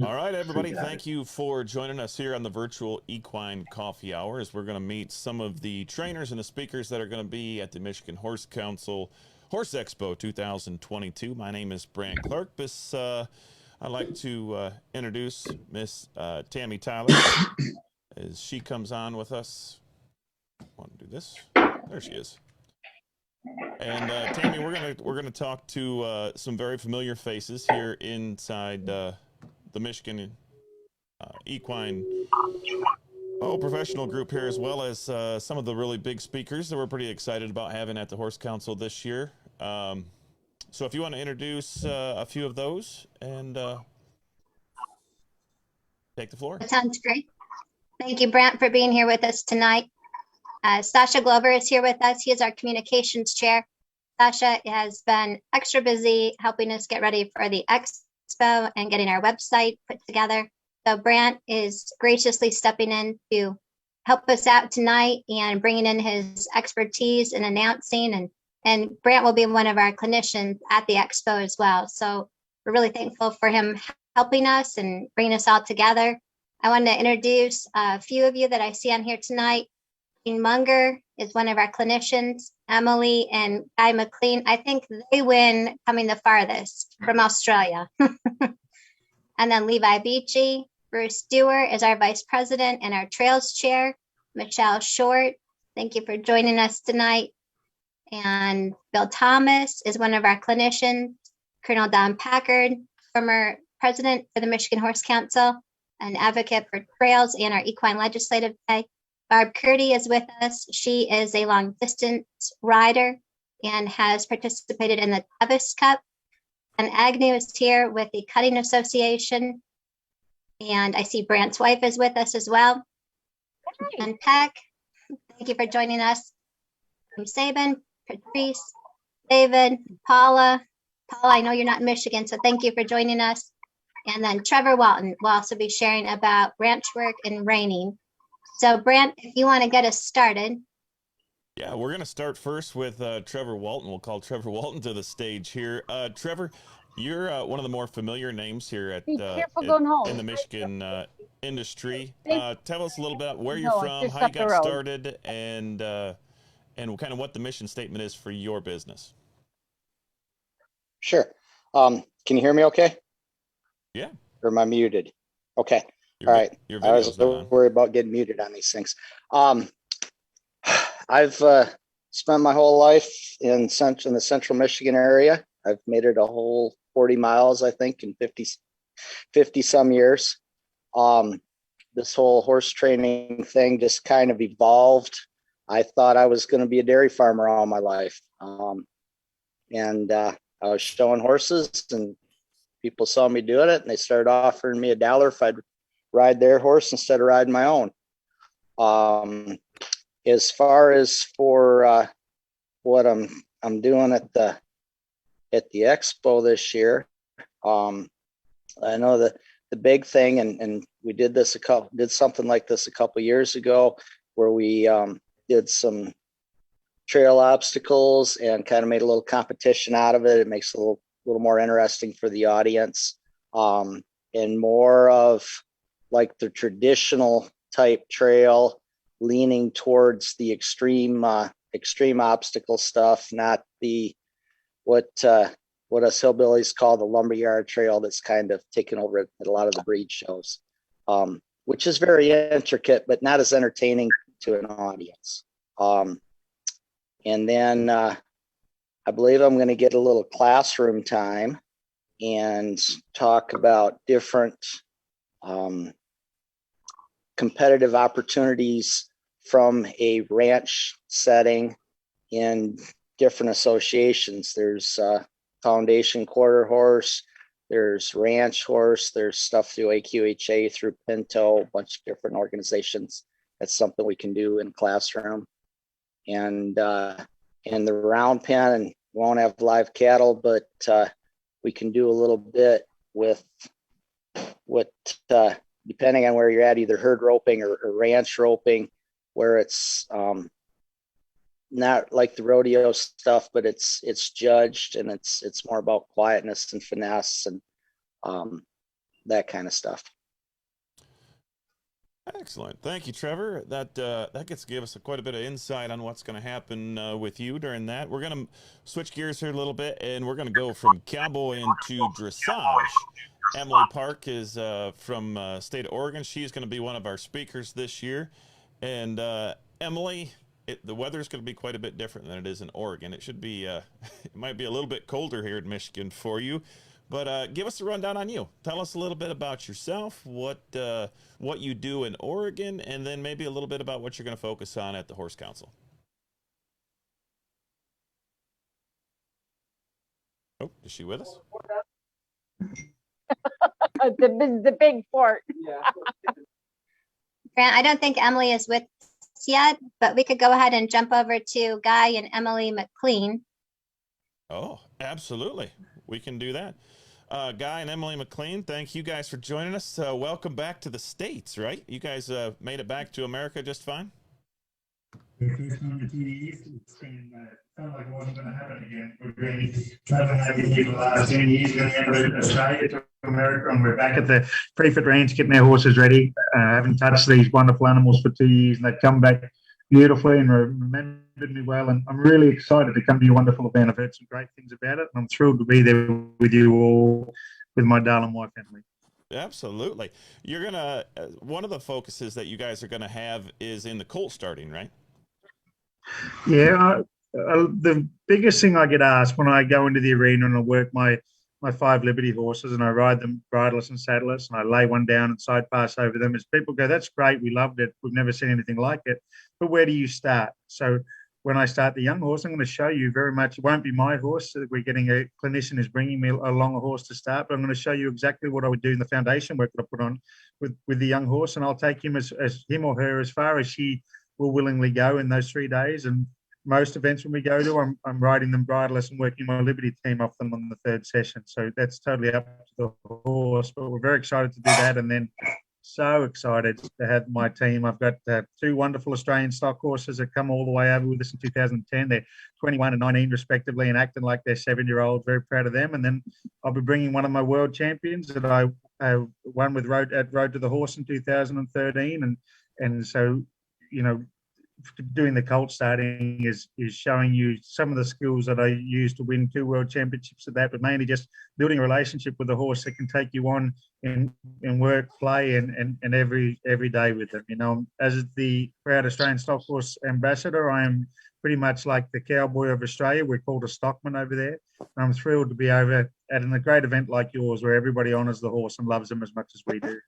All right, everybody, thank you for joining us here on the virtual Equine Coffee Hour as we're going to meet some of the trainers and the speakers that are going to be at the Michigan Horse Expo 2022. My name is Brant Clark. I'd like to introduce Miss Tammy Tyler as she comes on with us. I want to do this. There she is. And Tammy, we're gonna talk to some very familiar faces here inside the Michigan equine professional group here, as well as some of the really big speakers that we're pretty excited about having at the Horse Council this year. So if you want to introduce a few of those and take the floor. That sounds great. Thank you, Brant, for being here with us tonight. Sasha Glover is here with us. He is our communications chair. Sasha has been extra busy helping us get ready for the expo and getting our website put together. So Brant is graciously stepping in to help us out tonight and bringing in his expertise in announcing. And Brant will be one of our clinicians at the expo as well. So we're really thankful for him helping us and bringing us all together. I want to introduce a few of you that I see on here tonight. Jean Munger is one of our clinicians. Emily and Guy Mclean, I think they win coming the farthest from Australia. And then Levi Beechy. Bruce Dewar is our vice president and our trails chair. Michelle Short, thank you for joining us tonight. And Bill Thomas is one of our clinicians. Colonel Don Packard, former president for the Michigan Horse Council, an advocate for trails and our equine legislative day. Barb Curdy is with us. She is a long distance rider and has participated in the Tevis Cup. And Agnew is here with the Cutting Association. And I see Brant's wife is with us as well. Hi. And Peck, thank you for joining us. From Sabin, Patrice, David, Paula. Paula, I know you're not in Michigan, so thank you for joining us. And then Trevor Walton will also be sharing about ranch work and reining. So Brant, if you want to get us started. Yeah, we're going to start first with Trevor Walton. We'll call Trevor Walton to the stage here. Trevor, you're one of the more familiar names here at in the Michigan industry. Tell us a little bit where you're from, how you got started, and kind of what the mission statement is for your business. Sure. Can you hear me okay? Yeah. Or am I muted? Okay. All right. I was worried about getting muted on these things. I've spent my whole life in the central Michigan area. I've made it a whole 40 miles, I think, in 50 some years. This whole horse training thing just kind of evolved. I thought I was going to be a dairy farmer all my life. And I was showing horses and people saw me doing it and they started offering me $1 if I'd ride their horse instead of riding my own. As far as for what I'm doing at the expo this year, I know that the big thing, and we did something like this a couple years ago, where we did some trail obstacles and kind of made a little competition out of it. It makes it a little more interesting for the audience, and more of like the traditional type trail, leaning towards the extreme obstacle stuff, not the what us hillbillies call the lumberyard trail that's kind of taken over at a lot of the breed shows, which is very intricate but not as entertaining to an audience. And then I believe I'm going to get a little classroom time and talk about different competitive opportunities from a ranch setting in different associations. There's Foundation Quarter Horse, there's Ranch Horse, there's stuff through AQHA, through Pinto, a bunch of different organizations. That's something we can do in classroom. And in the round pen, and we won't have live cattle, but we can do a little bit with what, depending on where you're at, either herd roping or ranch roping, where it's not like the rodeo stuff, but it's judged, and it's more about quietness and finesse and that kind of stuff. Excellent. Thank you, Trevor. That gets to give us quite a bit of insight on what's going to happen with you during that. We're going to switch gears here a little bit, and we're going to go from cowboy into dressage. Emily Park is from state of Oregon. She's going to be one of our speakers this year. And Emily, the weather's going to be quite a bit different than it is in Oregon. It should be, it might be a little bit colder here in Michigan for you. But give us a rundown on you. Tell us a little bit about yourself, what you do in Oregon, and then maybe a little bit about what you're going to focus on at the Horse Council. Oh, is she with us? the big fort. Grant, I don't think Emily is with us yet, but we could go ahead and jump over to Guy and Emily Mclean. Oh, absolutely. We can do that. Guy and Emily Mclean, thank you guys for joining us. Welcome back to the States, right? You guys made it back to America just fine? First time to TDs, it's been, felt like it wasn't going to happen again. We've been traveling over here for the last 10 years, going out of Australia to America, and we're back at the Preferred Ranch getting our horses ready. Haven't touched these wonderful animals for 2 years, and they've come back beautifully and remembered me well. And I'm really excited to come to your wonderful event. I've heard some great things about it, and I'm thrilled to be there with you all, with my darling wife, Emily. Absolutely. You're going to, one of the focuses that you guys are going to have is in the colt starting, right? Yeah, the biggest thing I get asked when I go into the arena and I work my 5 Liberty horses and I ride them bridleless and saddleless and I lay one down and side pass over them is people go, that's great, we loved it, we've never seen anything like it, but where do you start? So when I start the young horse, I'm going to show you very much, it won't be my horse, we're getting a clinician is bringing me along a horse to start, but I'm going to show you exactly what I would do in the foundation work that I put on with the young horse, and I'll take him as him or her as far as she will willingly go in those 3 days. And most events when we go to, I'm riding them bridleless and working my Liberty team off them on the 3rd session. So that's totally up to the horse, but we're very excited to do that. And then so excited to have my team. I've got 2 wonderful Australian stock horses that come all the way over with us in 2010. They're 21 and 19 respectively and acting like they're 7-year-olds. Very proud of them. And then I'll be bringing one of my world champions that I won with Road to the Horse in 2013. And so, you know, doing the colt starting is showing you some of the skills that I used to win 2 world championships at that, but mainly just building a relationship with the horse that can take you on in work, play, and every day with them. You know, as the proud Australian stock horse ambassador, I am pretty much like the cowboy of Australia. We're called a stockman over there. And I'm thrilled to be over at a great event like yours where everybody honors the horse and loves them as much as we do.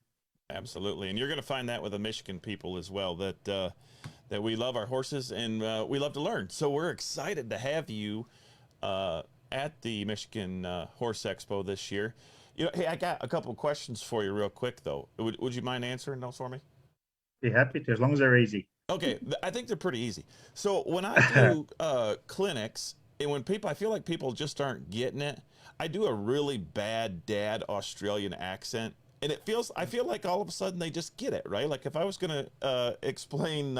Absolutely. And you're going to find that with the Michigan people as well, that we love our horses and we love to learn. So we're excited to have you at the Michigan Horse Expo this year. You know, hey, I got a couple of questions for you real quick, though. Would you mind answering those for me? Be happy to, as long as they're easy. Okay, I think they're pretty easy. So when I do clinics, and when I feel like people just aren't getting it, I do a really bad dad Australian accent. And I feel like all of a sudden they just get it, right? Like if I was going to explain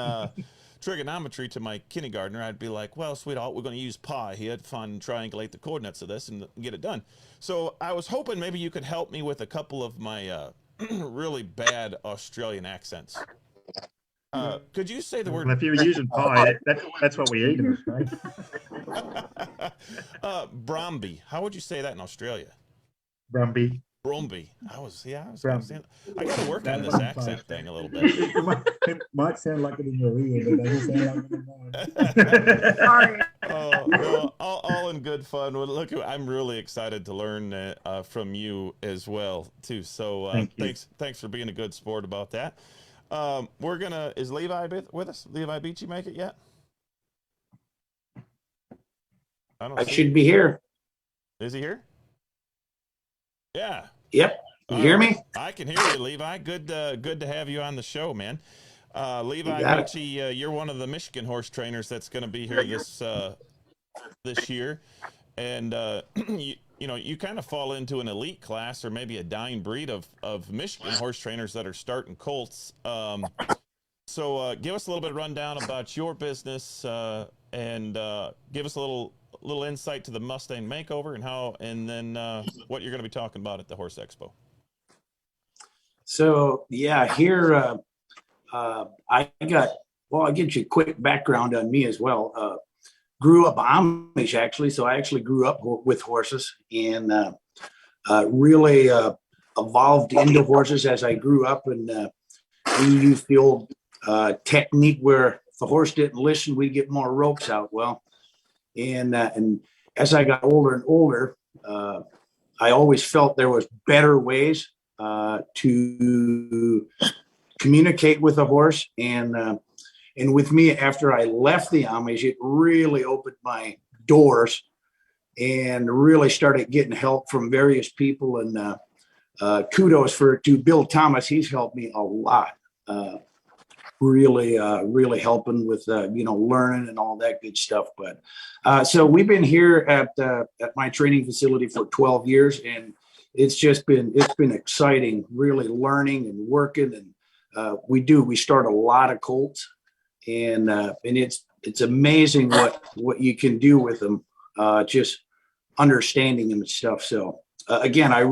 trigonometry to my kindergartner, I'd be like, well, sweetheart, we're going to use pi here to find and triangulate the coordinates of this and get it done. So I was hoping maybe you could help me with a couple of my really bad Australian accents. Could you say the word? Well, if you were using pi, that's what we eat in Australia. Bromby. How would you say that in Australia? Brumby. Bromby. I got to work on this accent thing a little bit. It might sound like it in your ear, but it doesn't sound like it in mine. Sorry. Well, all in good fun. Well, look, I'm really excited to learn from you as well, too. So thanks for being a good sport about that. Is Levi with us? Levi Beechy make it yet? I should be here. Is he here? Yeah. Yep. You hear me? I can hear you, Levi. Good to have you on the show, man. Levi Beechy, you're one of the Michigan horse trainers that's going to be here this year, and you kind of fall into an elite class or maybe a dying breed of Michigan horse trainers that are starting colts. So give us a little bit of rundown about your business and give us a little insight to the Mustang makeover and then what you're going to be talking about at the Horse Expo. So yeah, here I'll get you a quick background on me as well. Grew up Amish actually, so I actually grew up with horses and really evolved into horses as I grew up, and we used the old technique where if the horse didn't listen, we get more ropes out. Well, and as I got older and older, I always felt there was better ways to communicate with a horse, and with me, after I left the Amish, it really opened my doors and really started getting help from various people. And kudos to Bill Thomas. He's helped me a lot. Really helping with, learning and all that good stuff. But so we've been here at my training facility for 12 years, and it's been exciting, really learning and working. And we start a lot of colts, and it's amazing what you can do with them, just understanding them and stuff. So again, I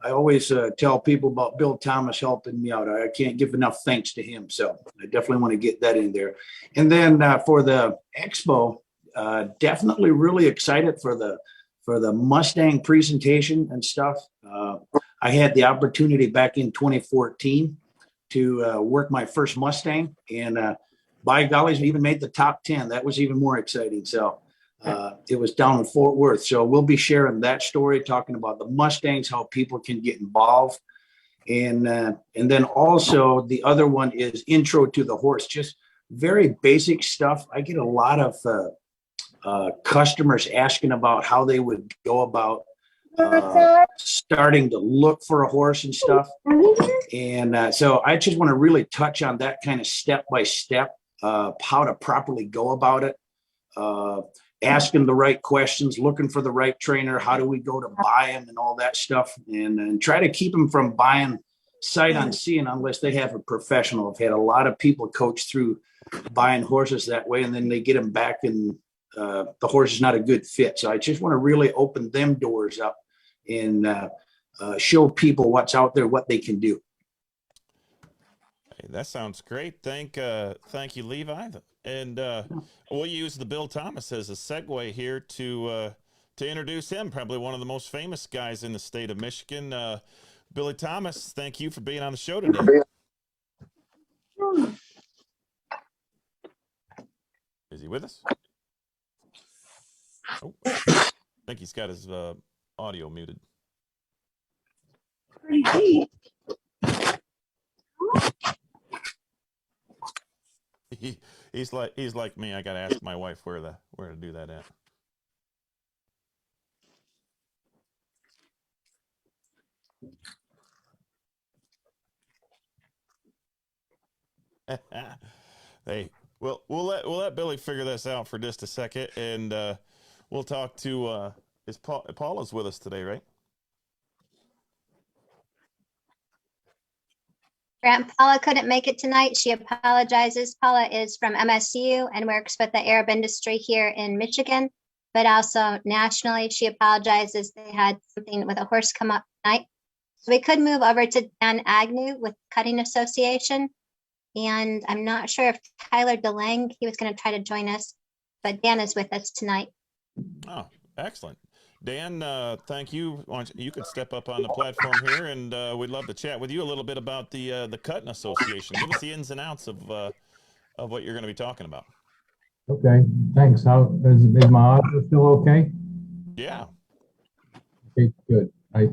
always tell people about Bill Thomas helping me out. I can't give enough thanks to him. So I definitely want to get that in there. And then for the expo, definitely really excited for the Mustang presentation and stuff. I had the opportunity back in 2014 to work my first Mustang, and by golly, we even made the top 10. That was even more exciting. So it was down in Fort Worth. So we'll be sharing that story, talking about the Mustangs, how people can get involved. And then also the other one is intro to the horse, just very basic stuff. I get a lot of customers asking about how they would go about starting to look for a horse and stuff. And so I just want to really touch on that kind of step by step, how to properly go about it. Asking the right questions, looking for the right trainer. How do we go to buy them and all that stuff, and try to keep them from buying sight unseen unless they have a professional. I've had a lot of people coach through buying horses that way, and then they get them back and the horse is not a good fit. So I just want to really open them doors up and show people what's out there, what they can do. Hey, that sounds great. Thank you, Levi. And we'll use the Bill Thomas as a segue here to introduce him, probably one of the most famous guys in the state of Michigan. Billy Thomas, thank you for being on the show today. Is he with us? Oh, I think he's got his audio muted. He's like me. I gotta ask my wife where to do that at. Hey, we'll let Billy figure this out for just a second, and we'll talk to Paula's with us today, right? Grant, Paula couldn't make it tonight. She apologizes. Paula is from MSU and works with the Arab industry here in Michigan, but also nationally. She apologizes. They had something with a horse come up tonight. So we could move over to Dan Agnew with Cutting Association. And I'm not sure if Tyler DeLang, he was going to try to join us, but Dan is with us tonight. Oh, excellent. Dan, thank you. You could step up on the platform here, and we'd love to chat with you a little bit about the Cutting Association. Give us the ins and outs of what you're going to be talking about. Okay, thanks. How is my audio still okay? Yeah. Okay, good. A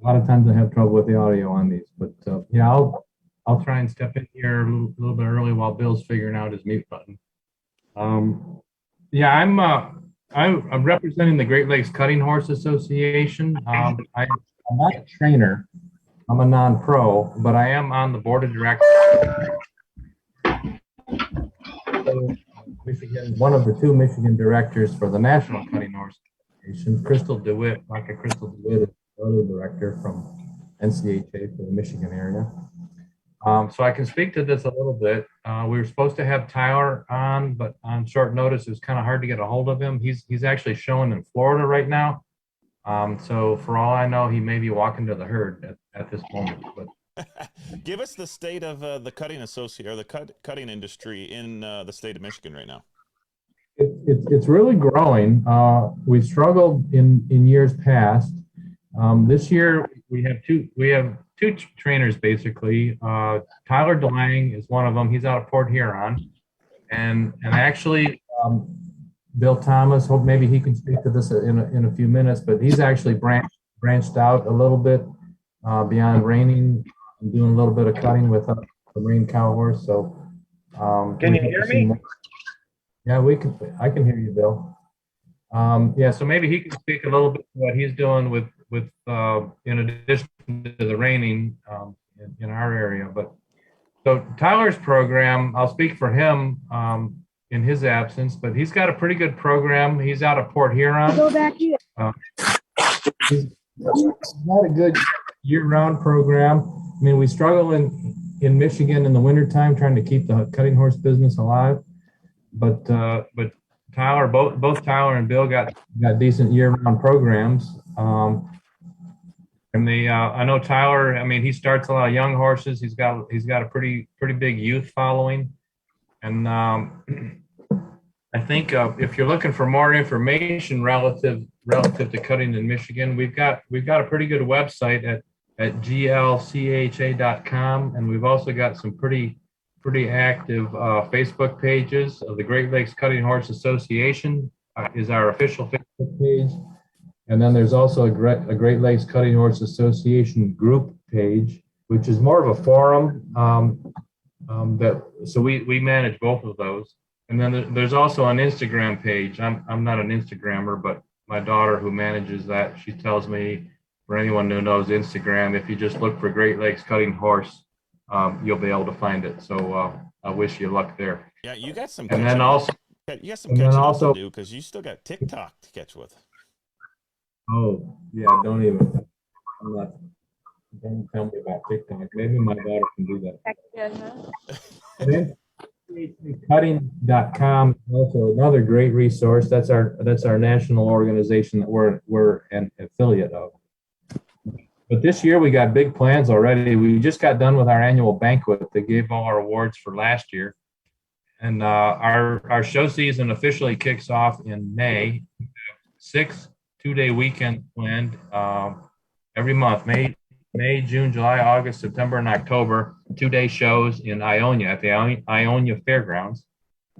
lot of times I have trouble with the audio on these, but yeah, I'll try and step in here a little bit early while Bill's figuring out his mute button. Yeah, I'm representing the Great Lakes Cutting Horse Association. I'm not a trainer. I'm a non-pro, but I am on the board of directors. Michigan, one of the two Michigan directors for the National Cutting Horse Association. Crystal DeWitt, Dr. Crystal DeWitt is the other director from NCHA for the Michigan area. So I can speak to this a little bit. We were supposed to have Tyler on, but on short notice, it was kind of hard to get a hold of him. He's actually showing in Florida right now. So for all I know, he may be walking to the herd at this moment. But Give us the state of the cutting or the cutting industry in the state of Michigan right now. it's really growing. We've struggled in years past. This year we have two trainers basically. Tyler DeLang is one of them. He's out of Port Huron, and actually Bill Thomas. Hope maybe he can speak to this in a few minutes. But he's actually branched out a little bit beyond reining and doing a little bit of cutting with a rein cow horse. So Can you hear me? Yeah, I can hear you, Bill. Yeah, so maybe he can speak a little bit to what he's doing with in addition to the reining in our area. But so Tyler's program, I'll speak for him in his absence, but he's got a pretty good program. He's out of Port Huron. Go back here. He's got a good year-round program. I mean, we struggle in Michigan in the wintertime trying to keep the cutting horse business alive. But Tyler, both Tyler and Bill got decent year-round programs. And I know Tyler. I mean, he starts a lot of young horses. He's got a pretty big youth following. And I think if you're looking for more information relative to cutting in Michigan, we've got a pretty good website at glcha.com, and we've also got some pretty active Facebook pages. The Great Lakes Cutting Horse Association is our official Facebook page. And then there's also a Great Lakes Cutting Horse Association group page, which is more of a forum so we manage both of those. And then there's also an Instagram page. I'm not an Instagrammer, but my daughter who manages that, she tells me, for anyone who knows Instagram, if you just look for Great Lakes Cutting Horse, you'll be able to find it. So I wish you luck there. Yeah, you got some. And then also, you got some catching up to do because you still got TikTok to catch with. oh yeah, don't even. Don't tell me about TikTok. Maybe my daughter can do that. Back again, huh? And then cutting.com is also another great resource. That's our national organization that we're an affiliate of. But this year we got big plans already. We just got done with our annual banquet that gave all our awards for last year. And our show season officially kicks off in May. 6 two-day weekends planned every month, May, June, July, August, September, and October, 2-day shows in Ionia at the Ionia Fairgrounds.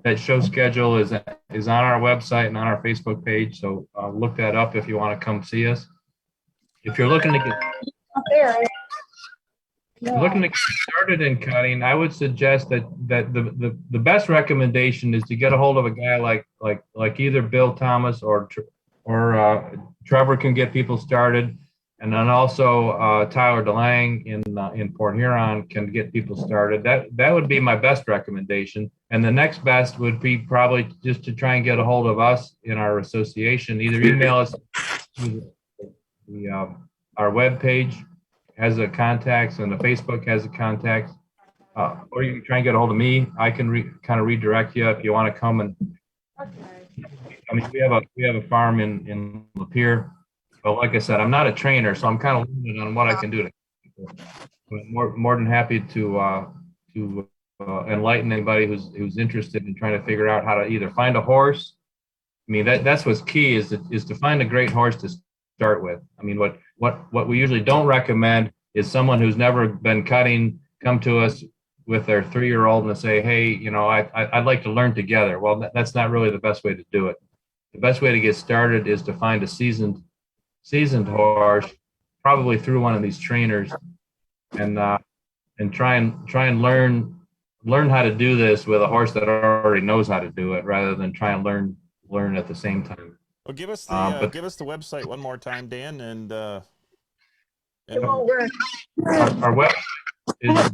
That show schedule is on our website and on our Facebook page. So look that up if you want to come see us. If you're looking to get started in cutting, I would suggest that the best recommendation is to get a hold of a guy like either Bill Thomas or Trevor can get people started, and then also Tyler DeLang in Port Huron can get people started. That would be my best recommendation. And the next best would be probably just to try and get a hold of us in our association. Either email us. Our webpage has a contacts and the Facebook has a contacts, or you can try and get a hold of me. I can kind of redirect you if you want to come and. Okay. I mean, we have a farm in Lapeer, but like I said, I'm not a trainer, so I'm kind of limited on what I can do. I'm more than happy to enlighten anybody who's interested in trying to figure out how to either find a horse. I mean, that's what's key is to find a great horse to start with. I mean, what we usually don't recommend is someone who's never been cutting come to us with their 3-year-old and say, hey, I'd like to learn together. Well, that's not really the best way to do it. The best way to get started is to find a seasoned horse, probably through one of these trainers, and try and learn how to do this with a horse that already knows how to do it, rather than try and learn at the same time. Well, give us the website one more time, Dan, and It won't work. Our website is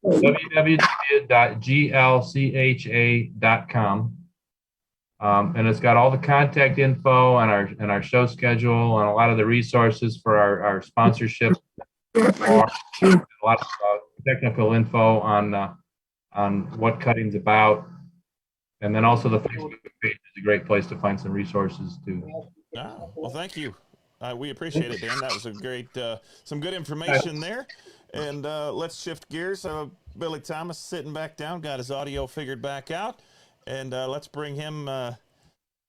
www.glcha.com. And it's got all the contact info and our show schedule and a lot of the resources for our sponsorship. A lot of technical info on what cutting's about. And then also the Facebook page is a great place to find some resources too. Oh, well, thank you. We appreciate it, Dan. That was a great, some good information there. And let's shift gears. Billy Thomas sitting back down, got his audio figured back out. And let's bring him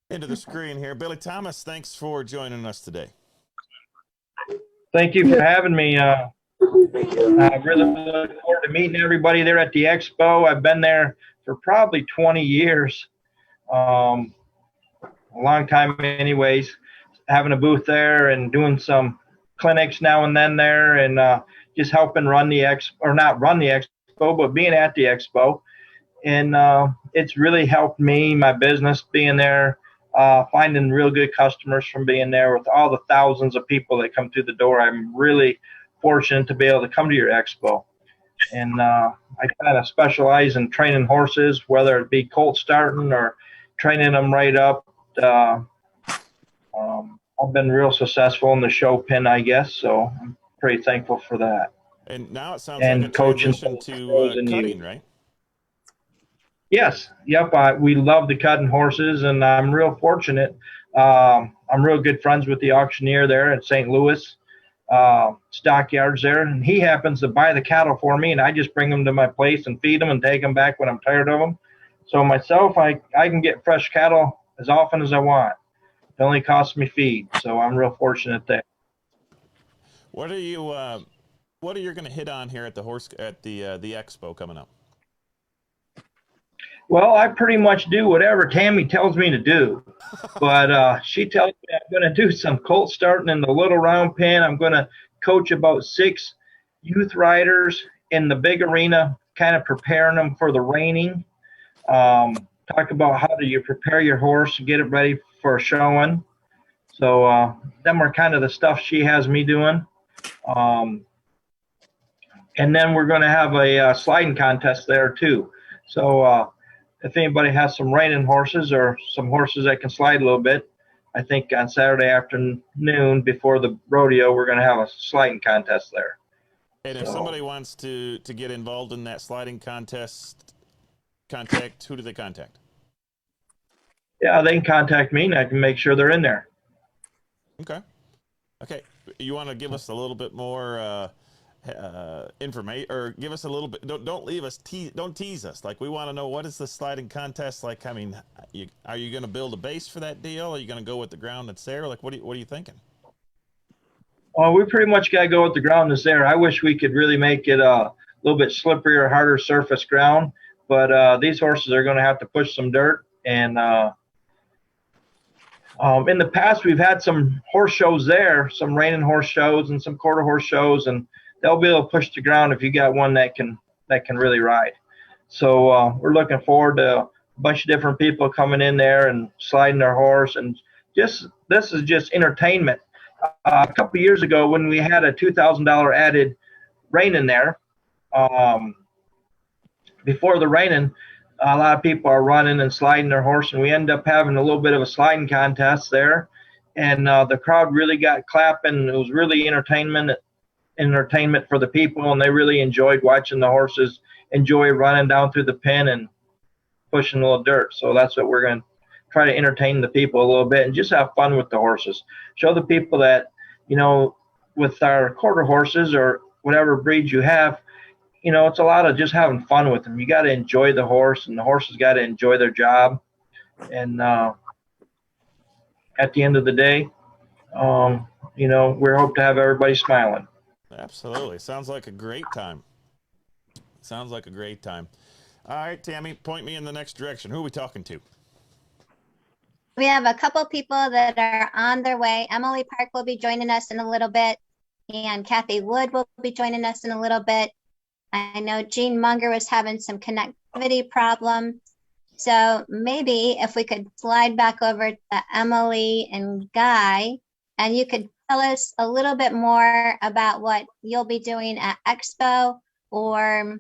into the screen here. Billy Thomas, thanks for joining us today. Thank you for having me. I really look forward to meeting everybody there at the expo. I've been there for probably 20 years, a long time anyways, having a booth there and doing some clinics now and then there, and just helping run the expo, or not run the expo, but being at the expo. And it's really helped me, my business, being there, finding real good customers from being there with all the thousands of people that come through the door. I'm really fortunate to be able to come to your expo. And I kind of specialize in training horses, whether it be colt starting or training them right up. I've been real successful in the show pen, I guess, so I'm pretty thankful for that. And now it sounds And like a coaching transition to pros and cutting, youth. right? Yes, yep. We love the cutting horses, and I'm real fortunate. I'm real good friends with the auctioneer there at St. Louis stockyards there, and he happens to buy the cattle for me, and I just bring them to my place and feed them and take them back when I'm tired of them. So myself, I can get fresh cattle as often as I want. It only costs me feed, so I'm real fortunate there. What are you going to hit on here at the expo coming up? Well, I pretty much do whatever Tammy tells me to do, but she tells me I'm going to do some colt starting in the little round pen. I'm going to coach about 6 youth riders in the big arena, kind of preparing them for the reining. Talk about how do you prepare your horse to get it ready for a showing. So them are kind of the stuff she has me doing. And then we're going to have a sliding contest there too. So if anybody has some reining horses or some horses that can slide a little bit, I think on Saturday afternoon before the rodeo, we're going to have a sliding contest there. And if somebody wants to get involved in that sliding contest, who do they contact? Yeah, they can contact me and I can make sure they're in there. Okay. You want to give us a little bit more information, or give us a little bit? Don't leave us. Don't tease us. Like, we want to know, what is the sliding contest like? I mean, are you going to build a base for that deal? Are you going to go with the ground that's there? Like, what are you thinking? Well, we pretty much got to go with the ground that's there. I wish we could really make it a little bit slipperier, harder surface ground, but these horses are going to have to push some dirt. And in the past, we've had some horse shows there, some reining horse shows and some quarter horse shows, and they'll be able to push the ground if you got one that can really ride. So we're looking forward to a bunch of different people coming in there and sliding their horse, and this is just entertainment. A couple of years ago, when we had a $2,000 added reining there, before the reining, a lot of people are running and sliding their horse, and we end up having a little bit of a sliding contest there, and the crowd really got clapping. It was really entertainment for the people, and they really enjoyed watching the horses enjoy running down through the pen and pushing a little dirt. So that's what we're going to try to entertain the people a little bit and just have fun with the horses. Show the people that, with our quarter horses or whatever breeds you have, it's a lot of just having fun with them. You got to enjoy the horse, and the horses got to enjoy their job. And at the end of the day, we hope to have everybody smiling. Absolutely. Sounds like a great time. All right, Tammy, point me in the next direction. Who are we talking to? We have a couple people that are on their way. Emily Park will be joining us in a little bit, and Kathy Wood will be joining us in a little bit. I know Jean Munger was having some connectivity problem. So maybe if we could slide back over to Emily and Guy, and you could tell us a little bit more about what you'll be doing at Expo, or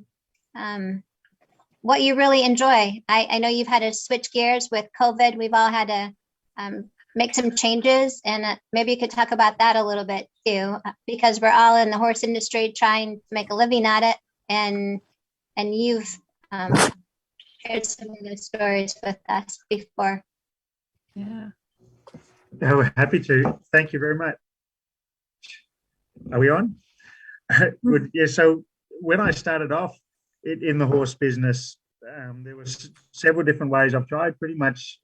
what you really enjoy. I know you've had to switch gears with COVID. We've all had to make some changes, and maybe you could talk about that a little bit too, because we're all in the horse industry trying to make a living at it. and you've shared some of those stories with us before. Yeah. Oh, we're happy to. Thank you very much. Are we on? Good. Yeah. So when I started off in the horse business, there was several different ways. I've tried pretty much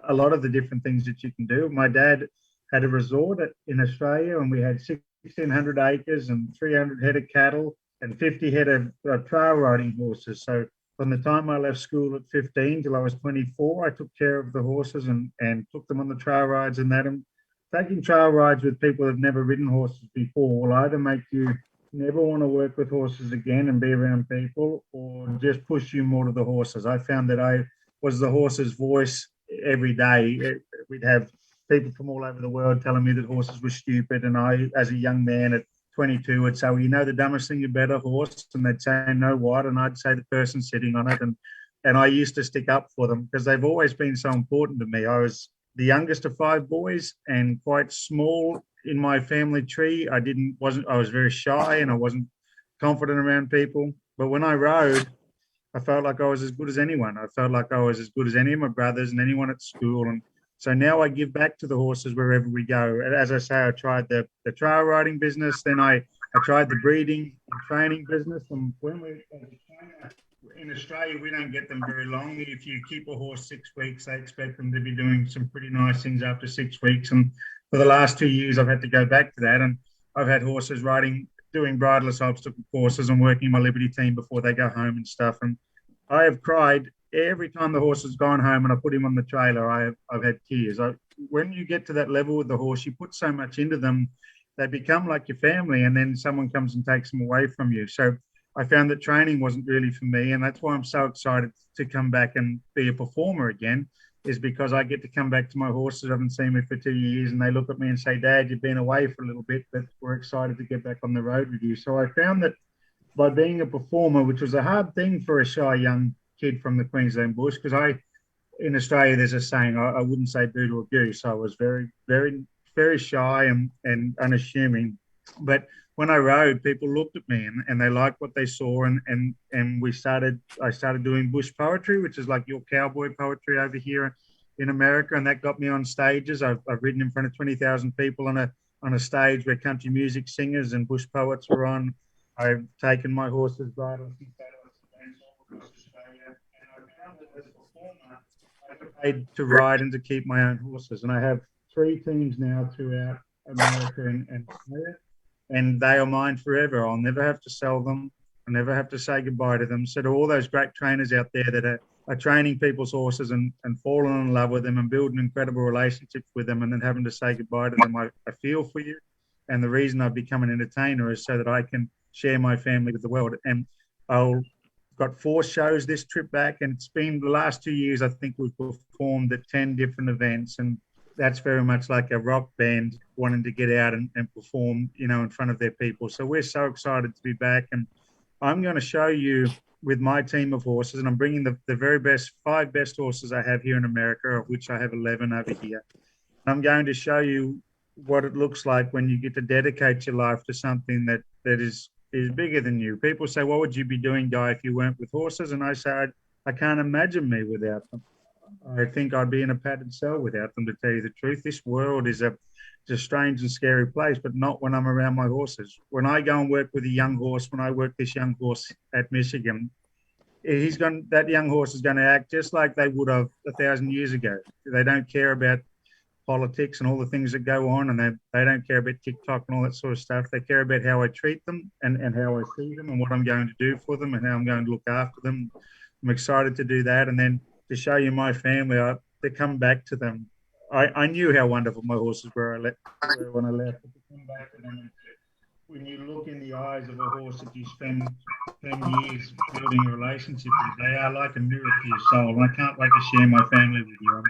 a lot of the different things that you can do. My dad had a resort in Australia, and we had 1,600 acres and 300 head of cattle and 50 head of trail riding horses. So from the time I left school at 15 till I was 24, I took care of the horses and took them on the trail rides and that. And taking trail rides with people that have never ridden horses before will either make you never want to work with horses again and be around people, or just push you more to the horses. I found that I was the horse's voice every day. We'd have people from all over the world telling me that horses were stupid. And I, as a young man at 22, would say, well, you know, the dumbest thing about a horse? And they'd say, no, what? And I'd say the person sitting on it. And I used to stick up for them because they've always been so important to me. I was the youngest of 5 boys and quite small in my family tree. I was very shy and I wasn't confident around people. But when I rode, I felt like I was as good as anyone. I felt like I was as good as any of my brothers and anyone at school. And so now I give back to the horses wherever we go. And as I say, I tried the trail riding business. Then I tried the breeding and training business. And when we in Australia, we don't get them very long. If you keep a horse 6 weeks, they expect them to be doing some pretty nice things after 6 weeks. And for the last 2 years, I've had to go back to that. And I've had horses doing bridleless obstacle courses and working my Liberty team before they go home and stuff. And I have cried every time the horse has gone home and I put him on the trailer. I've had tears. When you get to that level with the horse, you put so much into them, they become like your family, and then someone comes and takes them away from you. So I found that training wasn't really for me, and that's why I'm so excited to come back and be a performer again, is because I get to come back to my horses. I haven't seen me for 2 years, and they look at me and say, Dad, you've been away for a little bit, but we're excited to get back on the road with you. So I found that by being a performer, which was a hard thing for a shy young kid from the Queensland bush, because in Australia, there's a saying, I wouldn't say boo to a goose. I was very, very, very shy and unassuming. But when I rode, people looked at me and they liked what they saw. And I started doing bush poetry, which is like your cowboy poetry over here in America. And that got me on stages. I've ridden in front of 20,000 people on a stage where country music singers and bush poets were on. I've taken my horses bridles and saddles across Australia. And I found that as a performer, I got paid to ride and to keep my own horses. And I have 3 teams now throughout America and Australia. And they are mine forever. I'll never have to sell them. I'll never have to say goodbye to them. So to all those great trainers out there that are training people's horses and falling in love with them and building incredible relationships with them and then having to say goodbye to them, I feel for you. And the reason I've become an entertainer is so that I can share my family with the world. And I've got 4 shows this trip back, and it's been the last 2 years. I think we've performed at 10 different events, and that's very much like a rock band wanting to get out and perform, in front of their people. So we're so excited to be back. And I'm going to show you with my team of horses, and I'm bringing the very best 5 best horses I have here in America, of which I have 11 over here. I'm going to show you what it looks like when you get to dedicate your life to something that is bigger than you. People say, what would you be doing, Guy, if you weren't with horses? And I say, I can't imagine me without them. I think I'd be in a padded cell without them, to tell you the truth. This world is a strange and scary place, but not when I'm around my horses. When I go and work with a young horse, when I work this young horse at Michigan, that young horse is going to act just like they would have 1,000 years ago. They don't care about politics and all the things that go on, and they don't care about TikTok and all that sort of stuff. They care about how I treat them and how I see them and what I'm going to do for them and how I'm going to look after them. I'm excited to do that. And then to show you my family, to come back to them. I knew how wonderful my horses were when I left. But to come back to them, when you look in the eyes of a horse that you spend 10 years building a relationship with, they are like a mirror to your soul. And I can't wait to share my family with you. I'm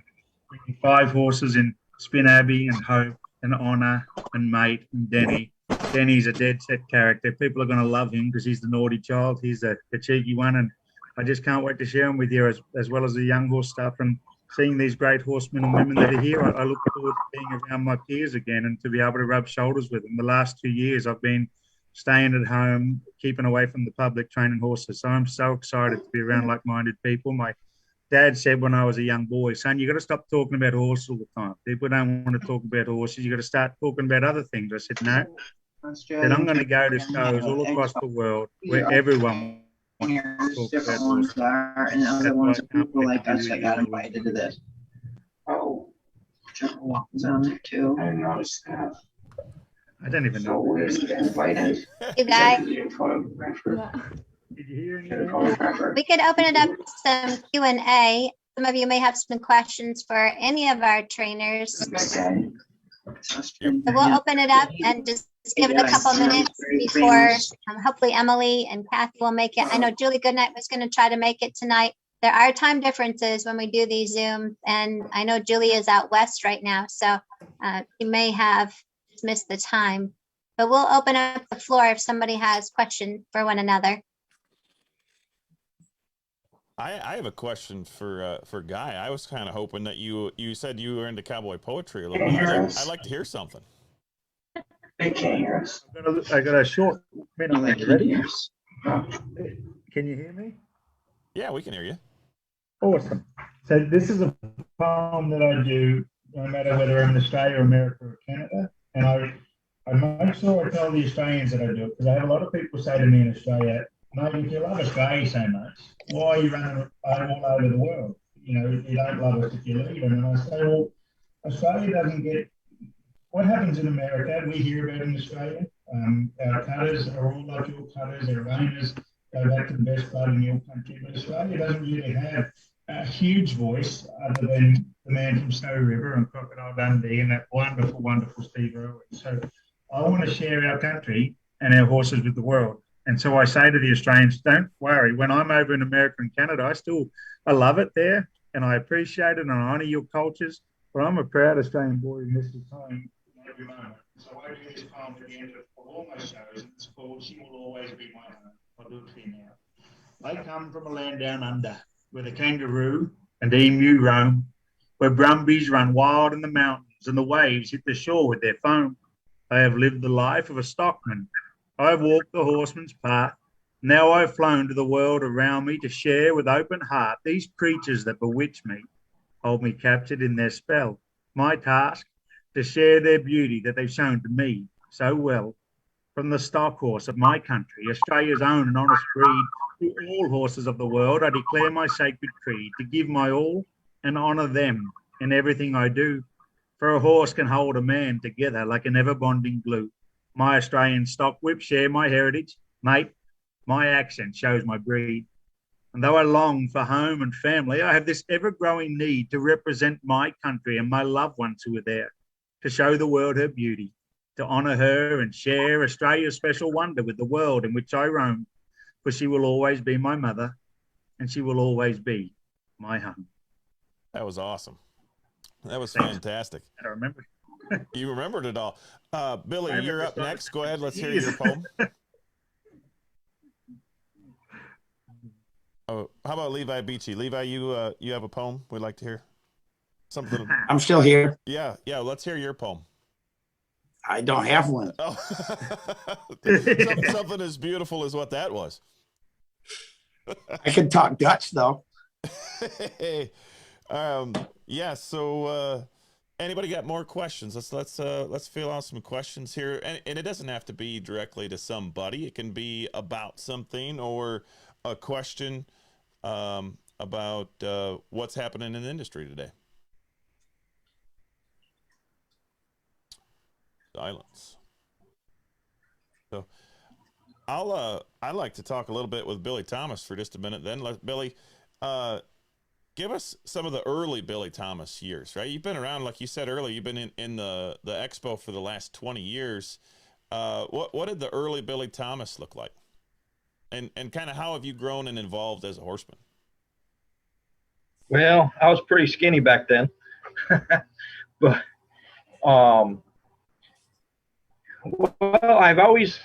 bringing 5 horses in Spin Abbey and Hope and Honor and Mate and Denny. Denny's a dead set character. People are going to love him because he's the naughty child. He's the cheeky one. And I just can't wait to share them with you, as well as the young horse stuff and seeing these great horsemen and women that are here. I look forward to being around my peers again and to be able to rub shoulders with them. The last 2 years, I've been staying at home, keeping away from the public, training horses. So I'm so excited to be around like-minded people. My dad said when I was a young boy, son, you got to stop talking about horses all the time. People don't want to talk about horses. You got to start talking about other things. I said, no. Then I'm going to go to shows all across the world where everyone wants to talk about horses. And other ones are people like us that got invited to this. Oh, Trevor Walton's on there too. I didn't notice that. I don't even know. Invited. You guys, Did you hear anything? we could open it up to some Q&A. Some of you may have some questions for any of our trainers. So we'll open it up and just give it a couple minutes before hopefully Emily and Kathy will make it. I know Julie Goodnight was going to try to make it tonight. There are time differences when we do these Zoom, and I know Julie is out west right now, so you may have missed the time. But we'll open up the floor if somebody has questions for one another. I have a question for Guy. I was kind of hoping that you said you were into cowboy poetry a little bit. I'd like to hear something. They can't hear us. I got a short minute. They You can't ready? hear us. Can you hear me? Yeah, we can hear you. Awesome. So this is a poem that I do no matter whether I'm in Australia, America, or Canada. And I make sure I tell the Australians that I do it, because I have a lot of people say to me in Australia, mate, if you love Australia so much, why are you running all over the world? You know, you don't love us if you leave them. And I say, well, Australia doesn't get what happens in America. We hear about in Australia. Our cutters are all like your cutters. Our owners go back to the best blood in your country. But Australia doesn't really have a huge voice other than the man from Snow River and Crocodile Dundee and that wonderful, wonderful Steve Irwin. So I want to share our country and our horses with the world. And so I say to the Australians, don't worry. When I'm over in America and Canada, I love it there and I appreciate it and I honour your cultures. But I'm a proud Australian boy who misses home every moment. So I do this poem at the end of all my shows, and it's called She Will Always Be My Home. I'll do it for you now. I come from a land down under, where the kangaroo and emu roam, where brumbies run wild in the mountains and the waves hit the shore with their foam. I have lived the life of a stockman. I have walked the horseman's path. Now I've flown to the world around me to share with open heart these creatures that bewitch me, hold me captured in their spell. My task, to share their beauty that they've shown to me so well. From the stock horse of my country, Australia's own and honest breed, to all horses of the world, I declare my sacred creed, to give my all and honour them in everything I do. For a horse can hold a man together like an ever-bonding glue. My Australian stock whips share my heritage, mate. My accent shows my breed. And though I long for home and family, I have this ever-growing need to represent my country and my loved ones who are there, to show the world her beauty, to honour her and share Australia's special wonder with the world in which I roam. For she will always be my mother, and she will always be my home. That was awesome. That was fantastic. I remember. You remembered it all. Billy, you're up next. Go ahead. Let's hear Jeez. your poem. Oh, how about Levi Beechy? Levi, you have a poem we'd like to hear? Something. I'm still here. Yeah. Let's hear your poem. I don't have one. Oh, something as beautiful as what that was. I can talk Dutch though. Yeah. So, anybody got more questions? Let's fill out some questions here, and it doesn't have to be directly to somebody. It can be about something or a question about what's happening in the industry today. Silence. So I'd like to talk a little bit with Billy Thomas for just a minute. Then Billy, give us some of the early Billy Thomas years. Right, you've been around, like you said earlier. You've been in the expo for the last 20 years. What did the early Billy Thomas look like, and kind of how have you grown and evolved as a horseman? Well, I was pretty skinny back then, but well, I've always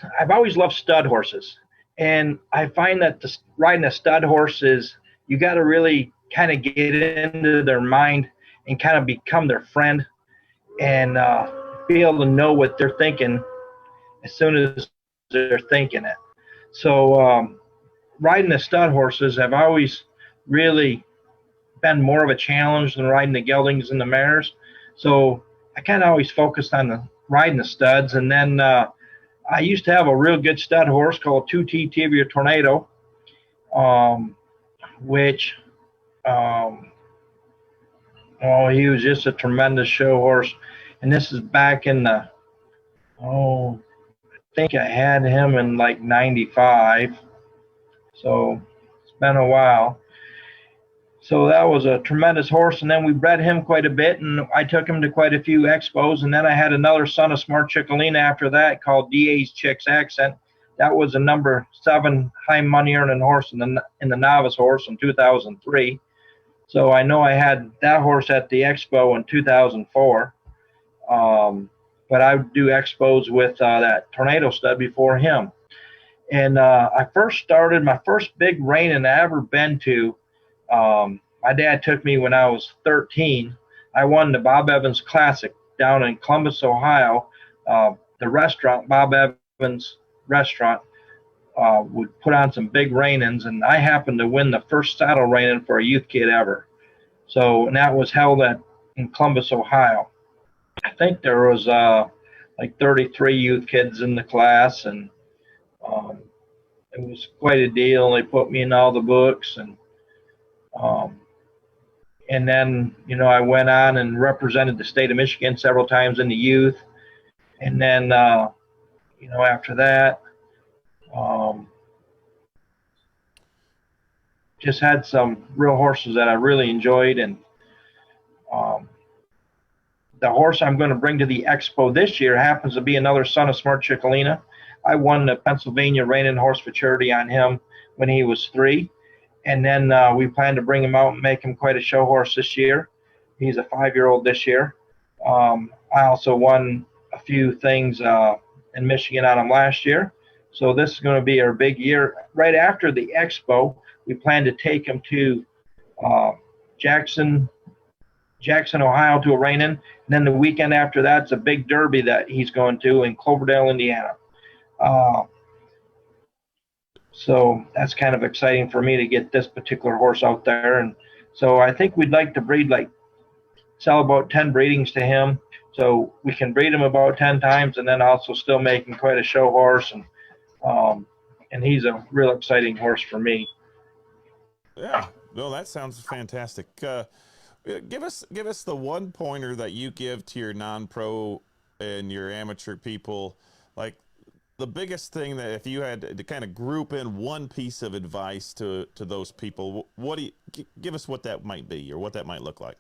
loved stud horses, and I find that riding a stud horse is, you got to really kind of get into their mind and kind of become their friend, and be able to know what they're thinking as soon as they're thinking it. So riding the stud horses have always really been more of a challenge than riding the geldings and the mares. So I kind of always focused on riding the studs. And then I used to have a real good stud horse called 2T Tibia Tornado, which he was just a tremendous show horse. And this is back in the, I think I had him in like 95. So it's been a while. So that was a tremendous horse. And then we bred him quite a bit, and I took him to quite a few expos. And then I had another son of Smart Chickalina after that called DA's Chick's Accent. That was a number 7 high money earning horse in the novice horse in 2003. So I know I had that horse at the expo in 2004. But I would do expos with that Tornado stud before him. And I first started, my first big reining I ever been to, my dad took me when I was 13. I won the Bob Evans Classic down in Columbus, Ohio. The restaurant, Bob Evans Restaurant, would put on some big reining, and I happened to win the first saddle reining for a youth kid ever. So, and that was held in Columbus, Ohio. I think there was like 33 youth kids in the class, and it was quite a deal. They put me in all the books, and then, you know, I went on and represented the state of Michigan several times in the youth. And then, you know, after that, just had some real horses that I really enjoyed. And the horse I'm going to bring to the expo this year happens to be another son of Smart Chickalina. I won the Pennsylvania Reining Horse Futurity on him when he was 3. And then we plan to bring him out and make him quite a show horse this year. He's a 5-year-old this year. I also won a few things in Michigan on him last year. So this is going to be our big year. Right after the expo, we plan to take him to Jackson, Ohio to a reining. And then the weekend after that, it's a big derby that he's going to in Cloverdale, Indiana. So that's kind of exciting for me to get this particular horse out there. And so I think we'd like to breed, sell about 10 breedings to him. So we can breed him about 10 times and then also still make him quite a show horse. And he's a real exciting horse for me. Yeah, no, that sounds fantastic. Give us the one pointer that you give to your non-pro and your amateur people, like the biggest thing that if you had to kind of group in one piece of advice to those people, what do you give us what that might be or what that might look like?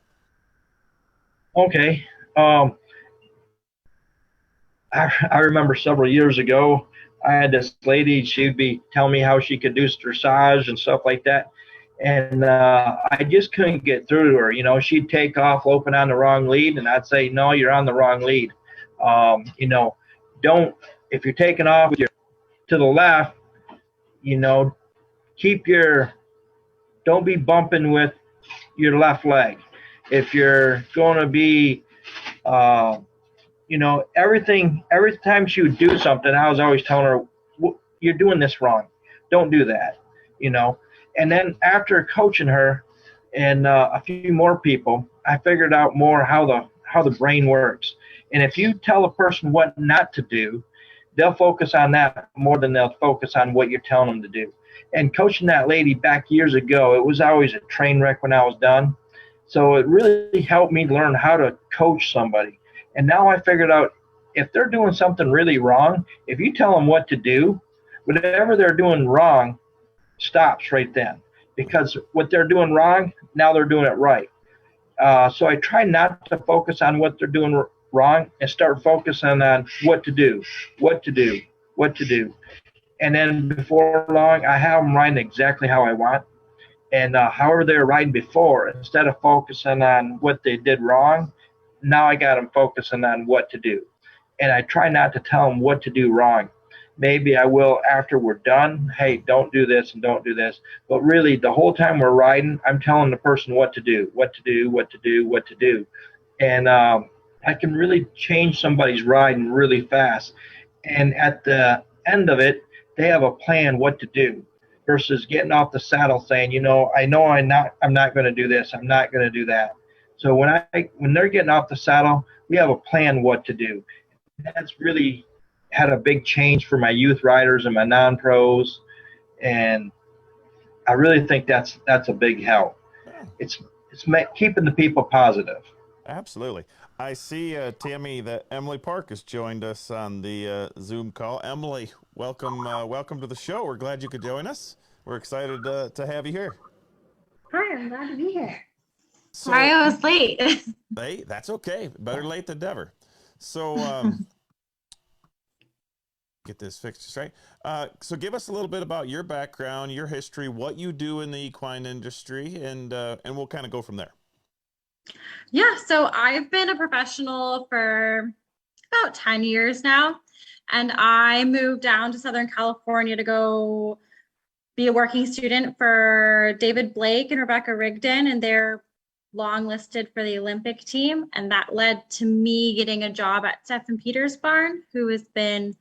Okay. I remember several years ago, I had this lady, she'd be telling me how she could do dressage and stuff like that. And I just couldn't get through to her. You know, she'd take off loping on the wrong lead, and I'd say, no, you're on the wrong lead. You know, if you're taking off to the left, you know, don't be bumping with your left leg. If you're going to be, you know, every time she would do something, I was always telling her, you're doing this wrong. Don't do that, you know. And then after coaching her and a few more people, I figured out more how the brain works. And if you tell a person what not to do, they'll focus on that more than they'll focus on what you're telling them to do. And coaching that lady back years ago, it was always a train wreck when I was done. So it really helped me learn how to coach somebody. And now I figured out if they're doing something really wrong, if you tell them what to do, whatever they're doing wrong stops right then. Because what they're doing wrong, now they're doing it right. So I try not to focus on what they're doing wrong and start focusing on what to do. And then before long, I have them riding exactly how I want. And however they were riding before, instead of focusing on what they did wrong, now I got them focusing on what to do. And I try not to tell them what to do wrong. Maybe I will after we're done. Hey, don't do this and don't do this. But really, the whole time we're riding, I'm telling the person what to do. And I can really change somebody's riding really fast. And at the end of it, they have a plan what to do versus getting off the saddle saying, you know I'm not going to do this. I'm not going to do that. So when they're getting off the saddle, we have a plan what to do. That's really had a big change for my youth riders and my non-pros. And I really think that's a big help. Yeah. It's keeping the people positive. Absolutely. I see, Tammy, that Emily Park has joined us on the Zoom call. Emily, welcome to the show. We're glad you could join us. We're excited to have you here. Hi, I'm glad to be here. So, Sorry I was late. hey, that's okay. Better late than never. So, get this fixed straight. So give us a little bit about your background, your history, what you do in the equine industry, and we'll kind of go from there. Yeah, so I've been a professional for about 10 years now, and I moved down to Southern California to go be a working student for David Blake and Rebecca Rigdon, and they're long listed for the Olympic team, and that led to me getting a job at Stephen Peters' barn, who has been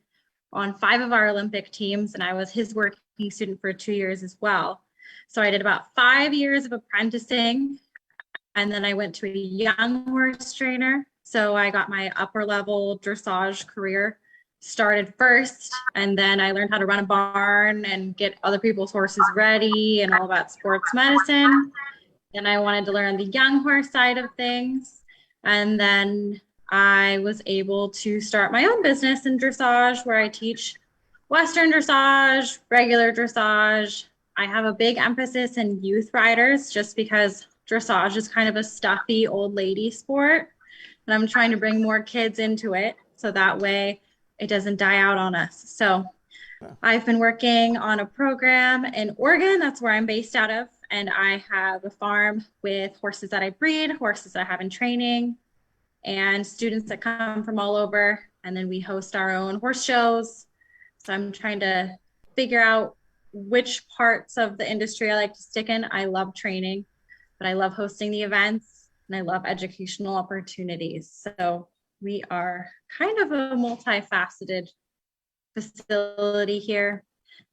on 5 of our Olympic teams, and I was his working student for 2 years as well. So I did about 5 years of apprenticing, and then I went to a young horse trainer. So I got my upper level dressage career started first, and then I learned how to run a barn and get other people's horses ready and all about sports medicine. Then I wanted to learn the young horse side of things, and then I was able to start my own business in dressage where I teach Western dressage, regular dressage. I have a big emphasis in youth riders just because dressage is kind of a stuffy old lady sport. And I'm trying to bring more kids into it so that way it doesn't die out on us. So I've been working on a program in Oregon. That's where I'm based out of. And I have a farm with horses that I breed, horses that I have in training, and students that come from all over. And then we host our own horse shows. So I'm trying to figure out which parts of the industry I like to stick in. I love training, but I love hosting the events, and I love educational opportunities. So we are kind of a multifaceted facility here.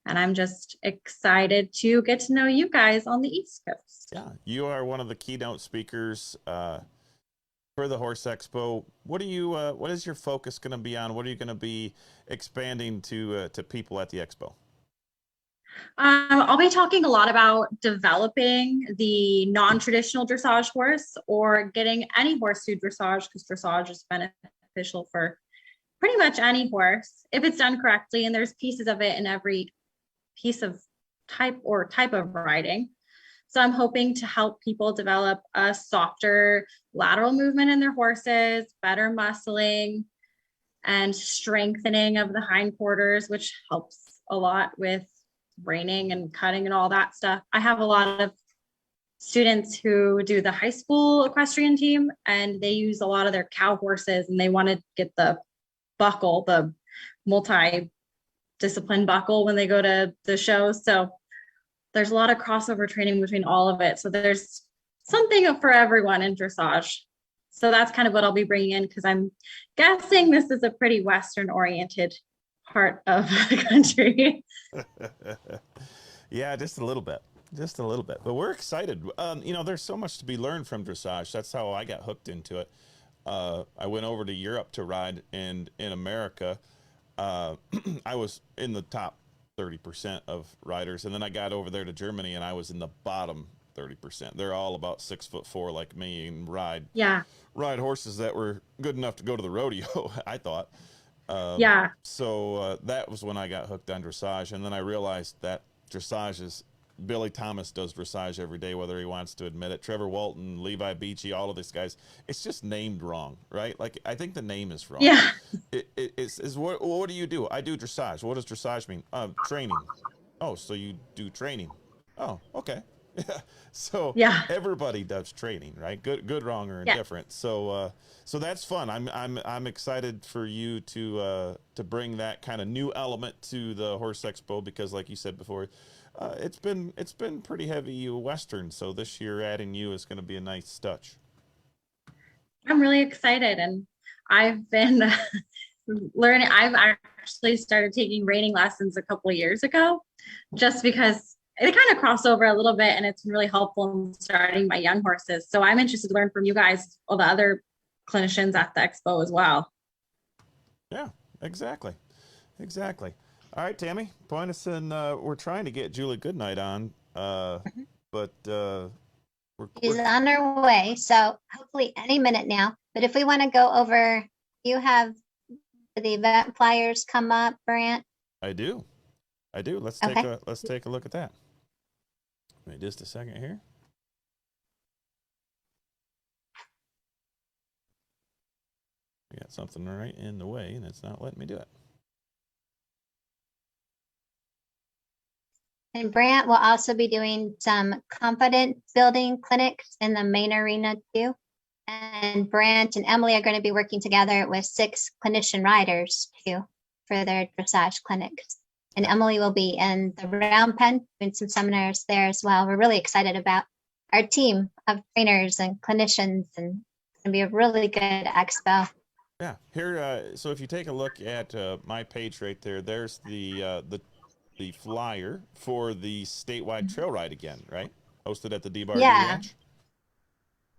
And I'm just excited to get to know you guys on the East Coast. Yeah, you are one of the keynote speakers for the Horse Expo. What is your focus going to be on? What are you going to be expanding to people at the expo? I'll be talking a lot about developing the non-traditional dressage horse, or getting any horse to dressage, because dressage is beneficial for pretty much any horse if it's done correctly. And there's pieces of it in every piece of type of riding. So I'm hoping to help people develop a softer lateral movement in their horses, better muscling and strengthening of the hindquarters, which helps a lot with reining and cutting and all that stuff. I have a lot of students who do the high school equestrian team, and they use a lot of their cow horses, and they want to get the buckle, the multi-discipline buckle when they go to the shows. So there's a lot of crossover training between all of it. So there's something for everyone in dressage. So that's kind of what I'll be bringing in, because I'm guessing this is a pretty Western oriented part of the country. Yeah, just a little bit, but we're excited. There's so much to be learned from dressage. That's how I got hooked into it. I went over to Europe to ride, and in America, I was in the top 30% of riders, and then I got over there to Germany, and I was in the bottom 30%. They're all about 6'4" like me, and ride horses that were good enough to go to the rodeo. I thought. So that was when I got hooked on dressage, and then I realized that dressage is, Billy Thomas does dressage every day, whether he wants to admit it. Trevor Walton, Levi Beechy, all of these guys, it's just named wrong, right? Like, I think the name is wrong. Yeah. It's what do you do? I do dressage. What does dressage mean? Training. Oh, so you do training. Oh, okay. So everybody does training, right? Good, wrong, or indifferent. So that's fun. I'm excited for you to bring that kind of new element to the Horse Expo, because, like you said before, it's been pretty heavy Western. So this year adding you is going to be a nice touch. I'm really excited, and I've been learning. I've actually started taking reining lessons a couple of years ago, just because they kind of cross over a little bit, and it's really helpful in starting my young horses. So I'm interested to learn from you guys, all the other clinicians at the expo as well. Yeah, exactly. Exactly. All right, Tammy, point us in. We're trying to get Julie Goodnight on, but She's on her way, so hopefully any minute now. But if we want to go over, you have the event flyers come up, Brant? I do. Let's take a look at that. Wait just a second here. We got something right in the way, and it's not letting me do it. And Brant will also be doing some confidence building clinics in the main arena too. And Brant and Emily are going to be working together with 6 clinician riders too for their dressage clinics. And Emily will be in the round pen doing some seminars there as well. We're really excited about our team of trainers and clinicians, and it's going to be a really good expo. Yeah, here. So if you take a look at my page right there, there's the flyer for the statewide trail ride again, right? Hosted at the D-Bar Ranch.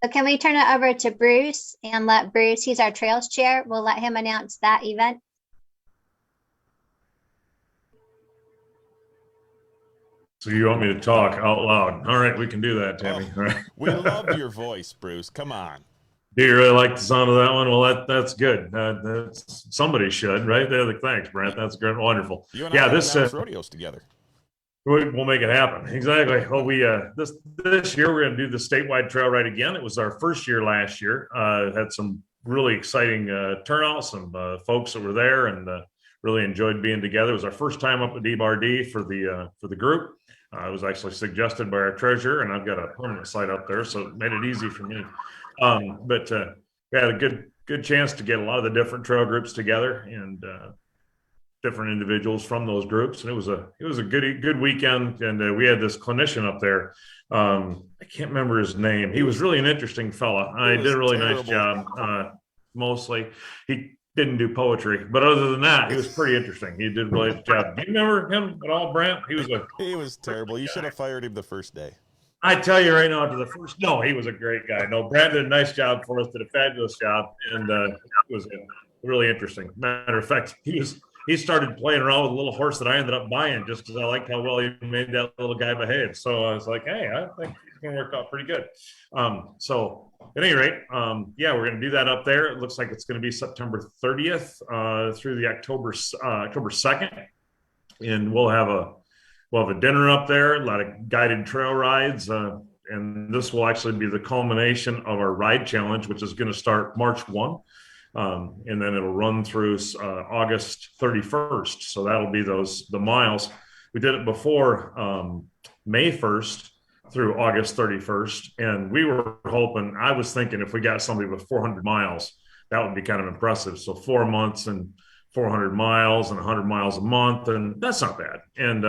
So can we turn it over to Bruce and let Bruce, he's our trails chair, we'll let him announce that event. So you want me to talk out loud? All right, we can do that, Tammy. Oh, we love your voice, Bruce. Come on. Do you really like the sound of that one? Well, that's good. Somebody should, right? Thanks, Brent. That's great, wonderful. You and I this rodeos together. We'll make it happen. Exactly. Well, we this year we're going to do the statewide trail ride again. It was our first year last year. Had some really exciting turnouts, some folks that were there, and really enjoyed being together. It was our first time up at D-Bar-D for the group. It was actually suggested by our treasurer, and I've got a permanent site up there, so it made it easy for me. But we had a good chance to get a lot of the different trail groups together and different individuals from those groups, and it was a good weekend. And we had this clinician up there. I can't remember his name. He was really an interesting fella. He did a really nice job. Mostly, he didn't do poetry, but other than that, he was pretty interesting. He did a really nice job. Do you remember him at all, Brent? He was terrible. You should have fired him the first day. I tell you right now, no, he was a great guy. No, Brad did a nice job for us, did a fabulous job, and it was really interesting. Matter of fact, he started playing around with a little horse that I ended up buying just because I liked how well he made that little guy behave. So I was like, hey, I think he's going to work out pretty good. So at any rate, we're going to do that up there. It looks like it's going to be September 30th through the October 2nd, and we'll have a dinner up there, a lot of guided trail rides, and this will actually be the culmination of our ride challenge, which is going to start March 1, and then it'll run through August 31st. So that'll be the miles. We did it before May 1st through August 31st, and we were hoping, I was thinking if we got somebody with 400 miles, that would be kind of impressive. So 4 months and 400 miles and 100 miles a month, and that's not bad. And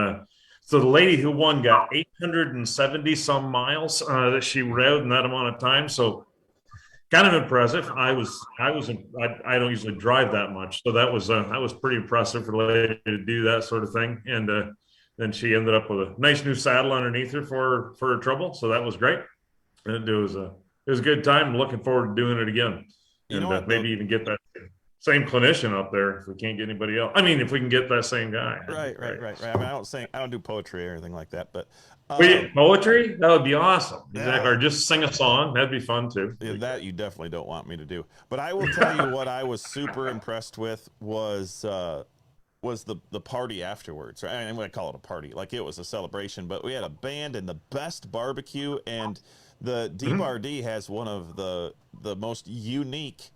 so the lady who won got 870 some miles that she rode in that amount of time. So kind of impressive. I don't usually drive that much, so that was pretty impressive for the lady to do that sort of thing. And then she ended up with a nice new saddle underneath her for her trouble. So that was great. And it was a good time. I'm looking forward to doing it again, and maybe even get that same clinician up there if we can't get anybody else. I mean, if we can get that same guy. Right. I mean, I don't do poetry or anything like that, but poetry, that would be awesome. Yeah. Exactly. Or just sing a song. That'd be fun too. Yeah, that you definitely don't want me to do. But I will tell you what I was super impressed with was the party afterwards. Right? I'm going to call it a party. Like it was a celebration, but we had a band and the best barbecue, and the D-Bar-D has one of the most unique